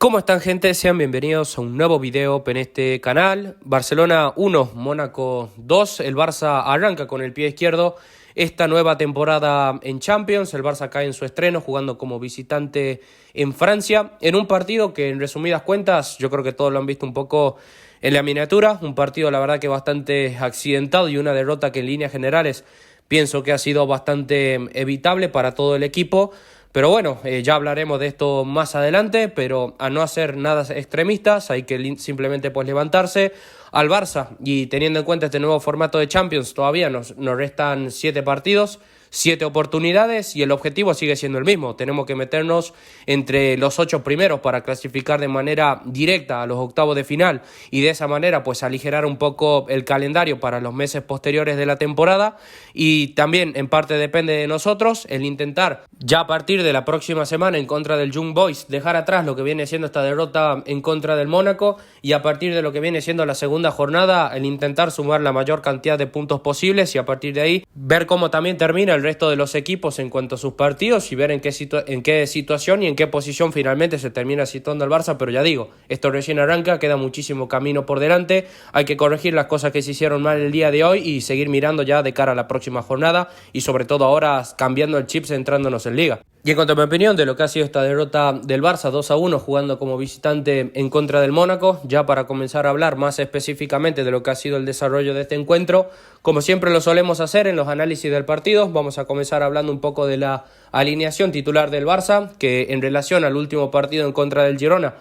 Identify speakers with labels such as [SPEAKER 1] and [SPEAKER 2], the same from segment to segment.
[SPEAKER 1] ¿Cómo están, gente? Sean bienvenidos a un nuevo video en este canal. Barcelona 1, Mónaco 2. El Barça arranca con el pie izquierdo esta nueva temporada en Champions. El Barça cae en su estreno jugando como visitante en Francia, en un partido que, en resumidas cuentas, yo creo que todos lo han visto un poco en la miniatura. Un partido, la verdad, que bastante accidentado y una derrota que en líneas generales pienso que ha sido bastante evitable para todo el equipo. Pero bueno, ya hablaremos de esto más adelante, pero a no hacer nada extremistas, hay que simplemente pues levantarse al Barça. Y teniendo en cuenta este nuevo formato de Champions, todavía nos restan 7 partidos, 7 oportunidades y el objetivo sigue siendo el mismo. Tenemos que meternos entre los 8 primeros para clasificar de manera directa a los octavos de final y de esa manera pues aligerar un poco el calendario para los meses posteriores de la temporada. Y también en parte depende de nosotros el intentar ya a partir de la próxima semana en contra del Young Boys dejar atrás lo que viene siendo esta derrota en contra del Mónaco y a partir de lo que viene siendo la segunda jornada el intentar sumar la mayor cantidad de puntos posibles y a partir de ahí ver cómo también termina el resto de los equipos en cuanto a sus partidos y ver en qué situación y en qué posición finalmente se termina situando el Barça. Pero ya digo, esto recién arranca, queda muchísimo camino por delante, hay que corregir las cosas que se hicieron mal el día de hoy y seguir mirando ya de cara a la próxima jornada y sobre todo ahora cambiando el chip, centrándonos en Liga. Y en cuanto a mi opinión de lo que ha sido esta derrota del Barça 2-1 jugando como visitante en contra del Mónaco, ya para comenzar a hablar más específicamente de lo que ha sido el desarrollo de este encuentro, como siempre lo solemos hacer en los análisis del partido, vamos a comenzar hablando un poco de la alineación titular del Barça, que en relación al último partido en contra del Girona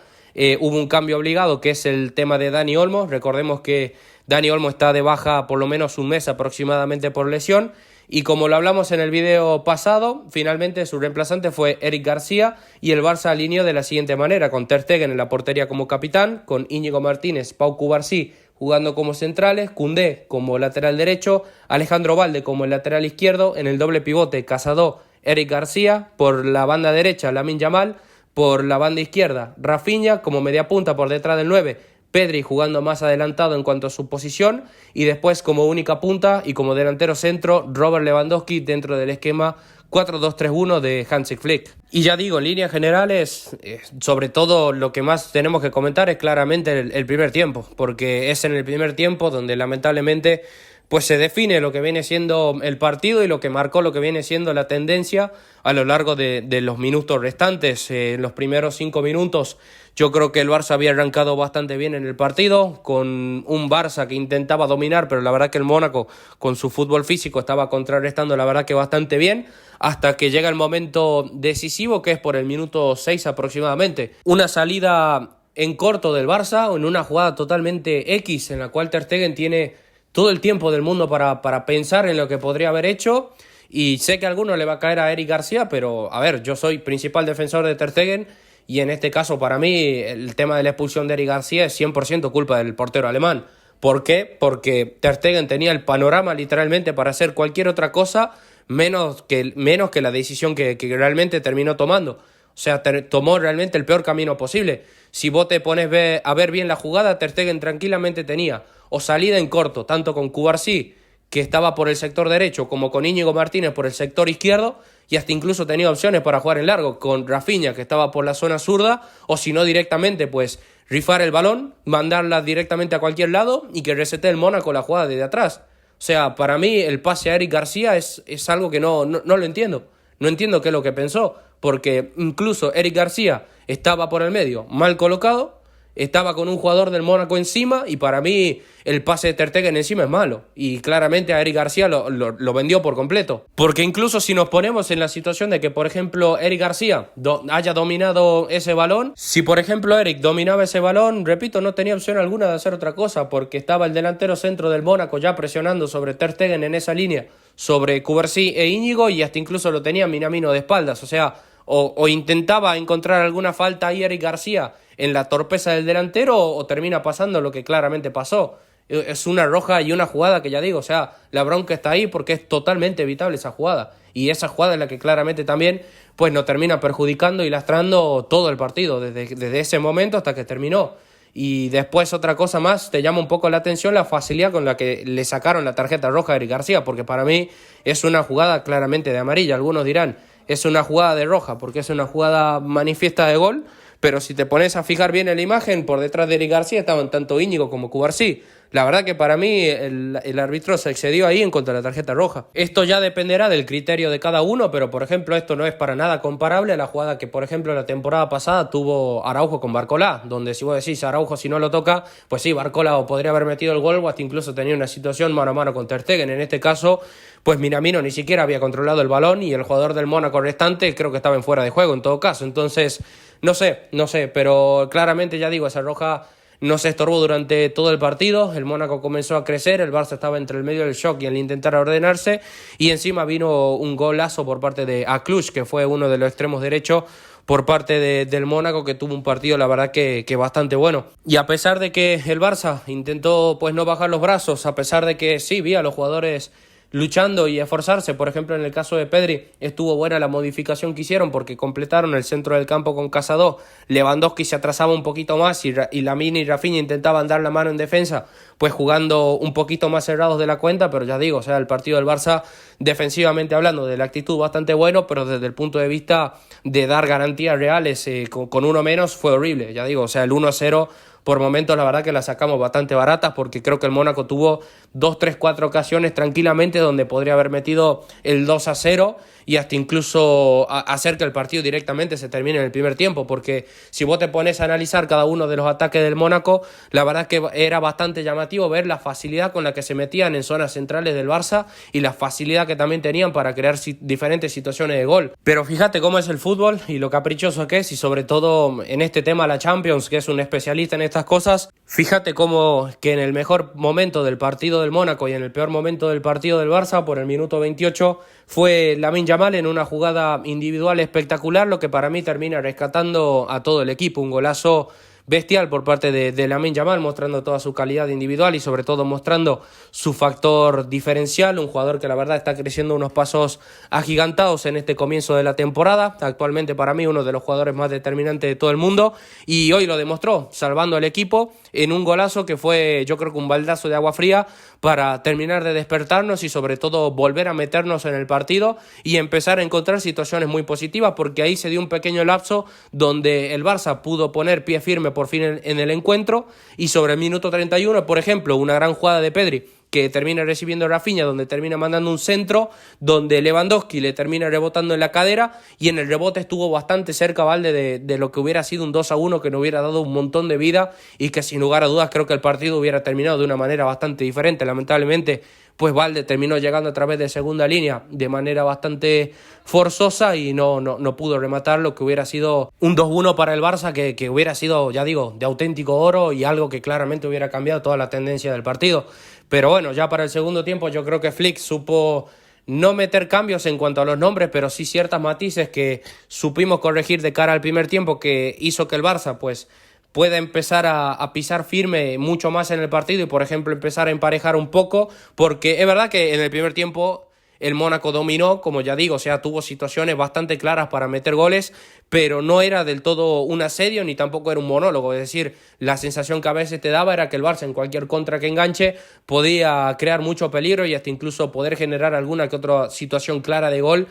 [SPEAKER 1] hubo un cambio obligado, que es el tema de Dani Olmo. Recordemos que Dani Olmo está de baja por lo menos un mes aproximadamente por lesión. Y como lo hablamos en el video pasado, finalmente su reemplazante fue Eric García y el Barça alineó de la siguiente manera, con Ter Stegen en la portería como capitán, con Íñigo Martínez, Pau Cubarsí jugando como centrales, Koundé como lateral derecho, Alejandro Balde como el lateral izquierdo, en el doble pivote Casado, Eric García, por la banda derecha Lamine Yamal, por la banda izquierda Rafinha como media punta por detrás del 9, Pedri jugando más adelantado en cuanto a su posición y después como única punta y como delantero centro Robert Lewandowski dentro del esquema 4-2-3-1 de Hansi Flick. Y ya digo, en líneas generales, sobre todo lo que más tenemos que comentar es claramente el primer tiempo, porque es en el primer tiempo donde lamentablemente pues se define lo que viene siendo el partido y lo que marcó lo que viene siendo la tendencia a lo largo de los minutos restantes. En los primeros 5 minutos yo creo que el Barça había arrancado bastante bien en el partido, con un Barça que intentaba dominar, pero la verdad que el Mónaco con su fútbol físico estaba contrarrestando la verdad que bastante bien, hasta que llega el momento decisivo, que es por el minuto 6 aproximadamente. Una salida en corto del Barça, en una jugada totalmente X, en la cual Ter Stegen tiene todo el tiempo del mundo para pensar en lo que podría haber hecho. Y sé que a alguno le va a caer a Eric García, pero a ver, yo soy principal defensor de Ter Stegen y en este caso para mí el tema de la expulsión de Eric García es 100% culpa del portero alemán. ¿Por qué? Porque Ter Stegen tenía el panorama literalmente para hacer cualquier otra cosa menos que la decisión que realmente terminó tomando. O sea, tomó realmente el peor camino posible. Si vos te pones a ver bien la jugada, Ter Stegen tranquilamente tenía o salida en corto, tanto con Cubarsí, que estaba por el sector derecho, como con Íñigo Martínez por el sector izquierdo, y hasta incluso tenía opciones para jugar en largo, con Rafinha, que estaba por la zona zurda, o si no directamente, pues rifar el balón, mandarla directamente a cualquier lado y que resete el Mónaco la jugada desde atrás. O sea, para mí el pase a Eric García es algo que no lo entiendo. No entiendo qué es lo que pensó, porque incluso Eric García estaba por el medio mal colocado, estaba con un jugador del Mónaco encima y para mí el pase de Ter Stegen encima es malo y claramente a Eric García lo vendió por completo. Porque incluso si nos ponemos en la situación de que, por ejemplo, Eric García haya dominado ese balón, si por ejemplo Eric dominaba ese balón, repito, no tenía opción alguna de hacer otra cosa porque estaba el delantero centro del Mónaco ya presionando sobre Ter Stegen en esa línea, sobre Cubarsí e Íñigo, y hasta incluso lo tenía Minamino de espaldas. O sea, o intentaba encontrar alguna falta ahí Eric García en la torpeza del delantero o termina pasando lo que claramente pasó. Es una roja y una jugada que ya digo, o sea, la bronca está ahí porque es totalmente evitable esa jugada. Y esa jugada es la que claramente también pues nos termina perjudicando y lastrando todo el partido, desde ese momento hasta que terminó. Y después otra cosa más, te llama un poco la atención la facilidad con la que le sacaron la tarjeta roja a Eric García, porque para mí es una jugada claramente de amarilla. Algunos dirán, es una jugada de roja porque es una jugada manifiesta de gol, pero si te pones a fijar bien en la imagen, por detrás de Eric García estaban tanto Íñigo como Cubarsí. La verdad que para mí el árbitro se excedió ahí en contra de la tarjeta roja. Esto ya dependerá del criterio de cada uno, pero por ejemplo esto no es para nada comparable a la jugada que por ejemplo la temporada pasada tuvo Araujo con Barcolá, donde si vos decís Araujo si no lo toca, pues sí, Barcola o podría haber metido el gol o hasta incluso tenía una situación mano a mano con Ter Stegen. En este caso, pues Minamino ni siquiera había controlado el balón y el jugador del Mónaco restante creo que estaba en fuera de juego en todo caso. Entonces, no sé, pero claramente ya digo, esa roja no se estorbó durante todo el partido. El Mónaco comenzó a crecer, el Barça estaba entre el medio del shock y el intentar ordenarse, y encima vino un golazo por parte de Aklush, que fue uno de los extremos derechos por parte del Mónaco, que tuvo un partido la verdad que bastante bueno. Y a pesar de que el Barça intentó pues no bajar los brazos, a pesar de que sí vi a los jugadores luchando y esforzarse, por ejemplo en el caso de Pedri estuvo buena la modificación que hicieron porque completaron el centro del campo con Casado, Lewandowski se atrasaba un poquito más y Lamine y Rafinha intentaban dar la mano en defensa, pues jugando un poquito más cerrados de la cuenta, pero ya digo, o sea, el partido del Barça defensivamente hablando, de la actitud bastante bueno, pero desde el punto de vista de dar garantías reales con uno menos fue horrible, ya digo, o sea, el 1-0 por momentos la verdad que la sacamos bastante baratas, porque creo que el Mónaco tuvo 2, 3, 4 ocasiones tranquilamente donde podría haber metido el 2-0 y hasta incluso hacer que el partido directamente se termine en el primer tiempo, porque si vos te pones a analizar cada uno de los ataques del Mónaco, la verdad que era bastante llamativo ver la facilidad con la que se metían en zonas centrales del Barça y la facilidad que también tenían para crear diferentes situaciones de gol. Pero fíjate cómo es el fútbol y lo caprichoso que es, y sobre todo en este tema la Champions, que es un especialista en estas cosas. Fíjate cómo que en el mejor momento del partido del Mónaco y en el peor momento del partido del Barça, por el minuto 28, fue Lamine Yamal en una jugada individual espectacular, lo que para mí termina rescatando a todo el equipo. Un golazo bestial por parte de Lamine Yamal, mostrando toda su calidad individual y sobre todo mostrando su factor diferencial, un jugador que la verdad está creciendo unos pasos agigantados en este comienzo de la temporada, actualmente para mí uno de los jugadores más determinantes de todo el mundo, y hoy lo demostró, salvando al equipo en un golazo que fue, yo creo que un baldazo de agua fría para terminar de despertarnos y sobre todo volver a meternos en el partido y empezar a encontrar situaciones muy positivas, porque ahí se dio un pequeño lapso donde el Barça pudo poner pie firme por fin en el encuentro, y sobre el minuto 31, por ejemplo, una gran jugada de Pedri que termina recibiendo Rafinha, donde termina mandando un centro, donde Lewandowski le termina rebotando en la cadera, y en el rebote estuvo bastante cerca Valde de lo que hubiera sido un 2-1, que nos hubiera dado un montón de vida y que sin lugar a dudas creo que el partido hubiera terminado de una manera bastante diferente. Lamentablemente pues Valde terminó llegando a través de segunda línea de manera bastante forzosa y no pudo rematar, lo que hubiera sido un 2-1 para el Barça que hubiera sido, ya digo, de auténtico oro y algo que claramente hubiera cambiado toda la tendencia del partido. Pero bueno, ya para el segundo tiempo yo creo que Flick supo no meter cambios en cuanto a los nombres, pero sí ciertas matices que supimos corregir de cara al primer tiempo, que hizo que el Barça pues pueda empezar a pisar firme mucho más en el partido y por ejemplo empezar a emparejar un poco, porque es verdad que en el primer tiempo el Mónaco dominó, como ya digo, o sea, tuvo situaciones bastante claras para meter goles, pero no era del todo un asedio ni tampoco era un monólogo, es decir, la sensación que a veces te daba era que el Barça en cualquier contra que enganche podía crear mucho peligro y hasta incluso poder generar alguna que otra situación clara de gol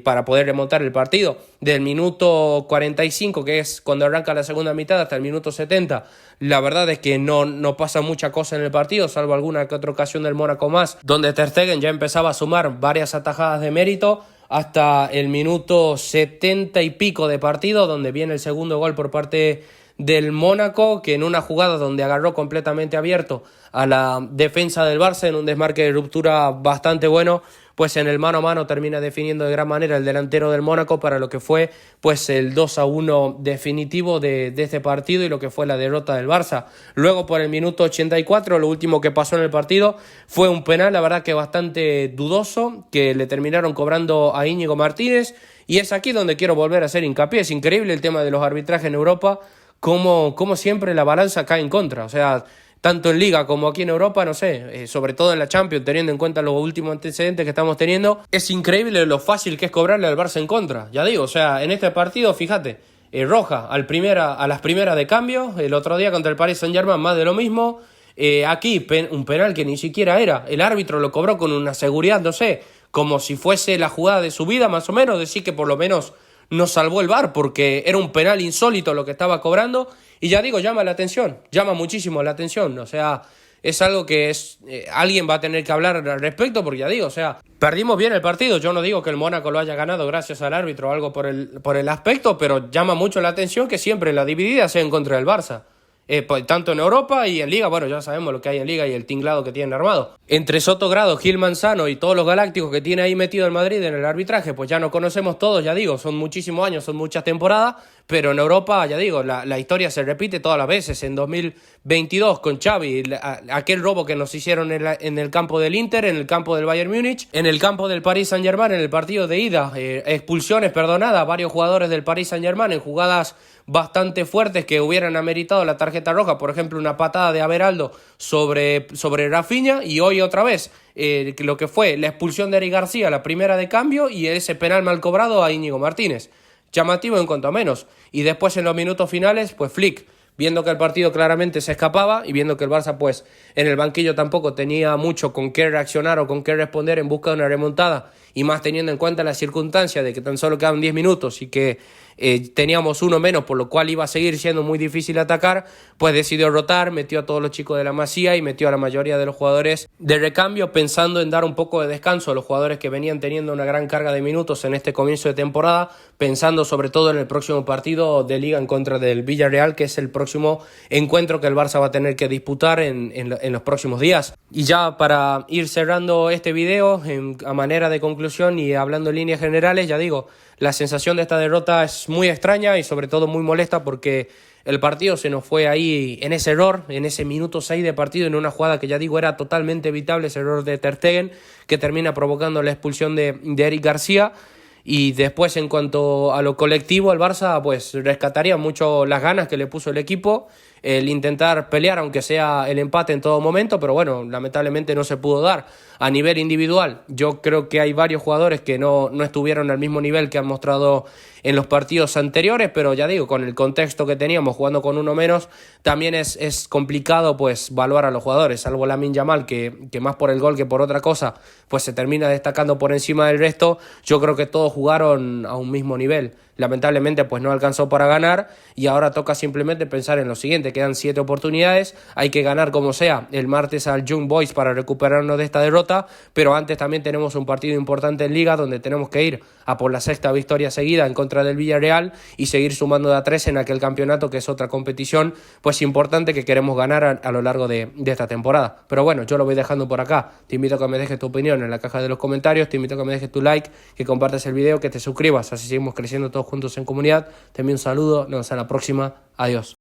[SPEAKER 1] para poder remontar el partido. Del minuto 45, que es cuando arranca la segunda mitad, hasta el minuto 70, la verdad es que no pasa mucha cosa en el partido, salvo alguna que otra ocasión del Mónaco más, donde Ter Stegen ya empezaba a sumar varias atajadas de mérito, hasta el minuto 70 y pico de partido, donde viene el segundo gol por parte del Mónaco, que en una jugada donde agarró completamente abierto a la defensa del Barça en un desmarque de ruptura bastante bueno, pues en el mano a mano termina definiendo de gran manera el delantero del Mónaco para lo que fue pues el 2-1 definitivo de este partido y lo que fue la derrota del Barça. Luego por el minuto 84 lo último que pasó en el partido fue un penal, la verdad que bastante dudoso, que le terminaron cobrando a Íñigo Martínez, y es aquí donde quiero volver a hacer hincapié. Es increíble el tema de los arbitrajes en Europa, como siempre la balanza cae en contra, o sea, tanto en Liga como aquí en Europa, no sé, sobre todo en la Champions, teniendo en cuenta los últimos antecedentes que estamos teniendo, es increíble lo fácil que es cobrarle al Barça en contra, ya digo, o sea, en este partido, fíjate, roja a las primeras de cambio, el otro día contra el Paris Saint-Germain más de lo mismo, aquí un penal que ni siquiera era, el árbitro lo cobró con una seguridad, no sé, como si fuese la jugada de su vida más o menos, decir que por lo menos nos salvó el VAR porque era un penal insólito lo que estaba cobrando y ya digo, llama la atención, llama muchísimo la atención, o sea, es algo que alguien va a tener que hablar al respecto porque ya digo, o sea, perdimos bien el partido, yo no digo que el Mónaco lo haya ganado gracias al árbitro o algo por el aspecto, pero llama mucho la atención que siempre la dividida sea en contra del Barça. Pues, tanto en Europa y en Liga, bueno, ya sabemos lo que hay en Liga y el tinglado que tienen armado. Entre Sotogrado, Gil Manzano y todos los galácticos que tiene ahí metido el Madrid en el arbitraje, pues ya no conocemos todos, ya digo, son muchísimos años, son muchas temporadas, pero en Europa, ya digo, la historia se repite todas las veces. En 2022 con Xavi, aquel robo que nos hicieron en el campo del Inter, en el campo del Bayern Múnich, en el campo del Paris Saint-Germain, en el partido de ida, expulsiones perdonadas a varios jugadores del Paris Saint-Germain en jugadas bastante fuertes que hubieran ameritado la tarjeta roja, por ejemplo una patada de Aberaldo sobre Rafinha, y hoy otra vez lo que fue la expulsión de Eric García, la primera de cambio, y ese penal mal cobrado a Íñigo Martínez, llamativo en cuanto a menos. Y después en los minutos finales pues Flick, viendo que el partido claramente se escapaba y viendo que el Barça pues en el banquillo tampoco tenía mucho con qué reaccionar o con qué responder en busca de una remontada, y más teniendo en cuenta la circunstancia de que tan solo quedaban 10 minutos y que teníamos uno menos, por lo cual iba a seguir siendo muy difícil atacar, pues decidió rotar, metió a todos los chicos de la Masía y metió a la mayoría de los jugadores de recambio, pensando en dar un poco de descanso a los jugadores que venían teniendo una gran carga de minutos en este comienzo de temporada, pensando sobre todo en el próximo partido de Liga en contra del Villarreal, que es el próximo encuentro que el Barça va a tener que disputar en los próximos días. Y ya para ir cerrando este video, a manera de conclusión y hablando en líneas generales, ya digo, la sensación de esta derrota es muy extraña y sobre todo muy molesta porque el partido se nos fue ahí en ese error, en ese minuto 6 de partido, en una jugada que ya digo era totalmente evitable, ese error de Ter Stegen que termina provocando la expulsión de Eric García. Y después, en cuanto a lo colectivo, el Barça pues rescataría mucho las ganas que le puso el equipo, el intentar pelear aunque sea el empate en todo momento, pero bueno, lamentablemente no se pudo dar. A nivel individual, yo creo que hay varios jugadores que no estuvieron al mismo nivel que han mostrado en los partidos anteriores, pero ya digo, con el contexto que teníamos jugando con uno menos, también es complicado pues evaluar a los jugadores, salvo Lamine Yamal, que más por el gol que por otra cosa, pues se termina destacando por encima del resto. Yo creo que todos jugaron a un mismo nivel. Lamentablemente pues no alcanzó para ganar y ahora toca simplemente pensar en lo siguiente: quedan 7 oportunidades, hay que ganar como sea el martes al Young Boys para recuperarnos de esta derrota, pero antes también tenemos un partido importante en Liga donde tenemos que ir a por la 6ª victoria seguida en contra del Villarreal y seguir sumando de a 3 en aquel campeonato, que es otra competición pues importante que queremos ganar a lo largo de esta temporada. Pero bueno, yo lo voy dejando por acá. Te invito a que me dejes tu opinión en la caja de los comentarios, te invito a que me dejes tu like, que compartas el video, que te suscribas, así seguimos creciendo todos juntos en comunidad. Te envío un saludo, nos vemos a la próxima, adiós.